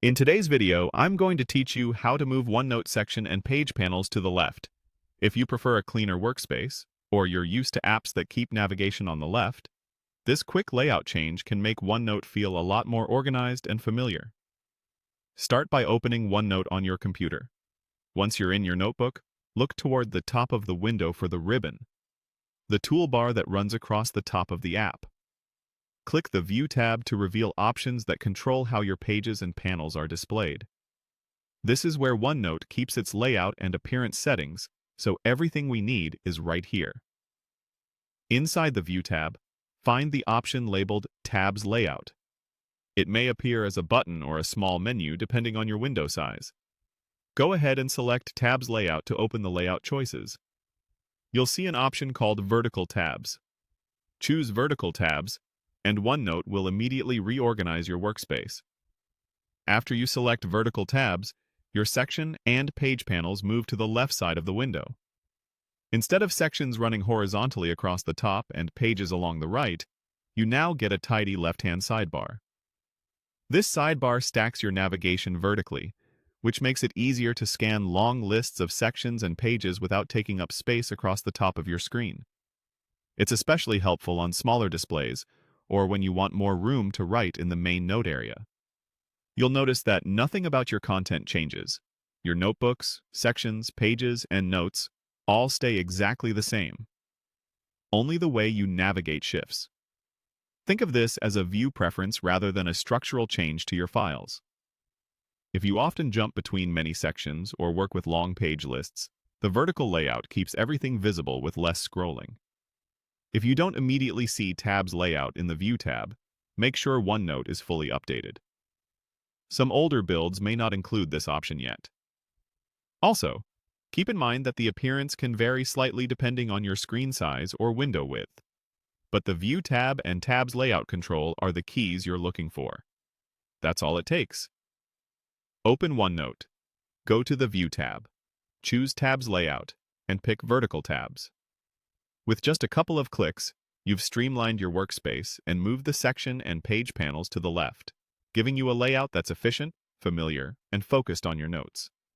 In today's video, I'm going to teach you how to move OneNote section and page panels to the left. If you prefer a cleaner workspace, or you're used to apps that keep navigation on the left, this quick layout change can make OneNote feel a lot more organized and familiar. Start by opening OneNote on your computer. Once you're in your notebook, look toward the top of the window for the ribbon, the toolbar that runs across the top of the app. Click the View tab to reveal options that control how your pages and panels are displayed. This is where OneNote keeps its layout and appearance settings, so everything we need is right here. Inside the View tab, find the option labeled Tabs Layout. It may appear as a button or a small menu depending on your window size. Go ahead and select Tabs Layout to open the layout choices. You'll see an option called Vertical Tabs. Choose Vertical Tabs, and OneNote will immediately reorganize your workspace. After you select vertical tabs, your section and page panels move to the left side of the window. Instead of sections running horizontally across the top and pages along the right, you now get a tidy left-hand sidebar. This sidebar stacks your navigation vertically, which makes it easier to scan long lists of sections and pages without taking up space across the top of your screen. It's especially helpful on smaller displays, or when you want more room to write in the main note area. You'll notice that nothing about your content changes. Your notebooks, sections, pages, and notes all stay exactly the same. Only the way you navigate shifts. Think of this as a view preference rather than a structural change to your files. If you often jump between many sections or work with long page lists, the vertical layout keeps everything visible with less scrolling. If you don't immediately see Tabs Layout in the View tab, make sure OneNote is fully updated. Some older builds may not include this option yet. Also, keep in mind that the appearance can vary slightly depending on your screen size or window width. But the View tab and Tabs Layout control are the keys you're looking for. That's all it takes. Open OneNote. Go to the View tab. Choose Tabs Layout and pick Vertical Tabs. With just a couple of clicks, you've streamlined your workspace and moved the section and page panels to the left, giving you a layout that's efficient, familiar, and focused on your notes.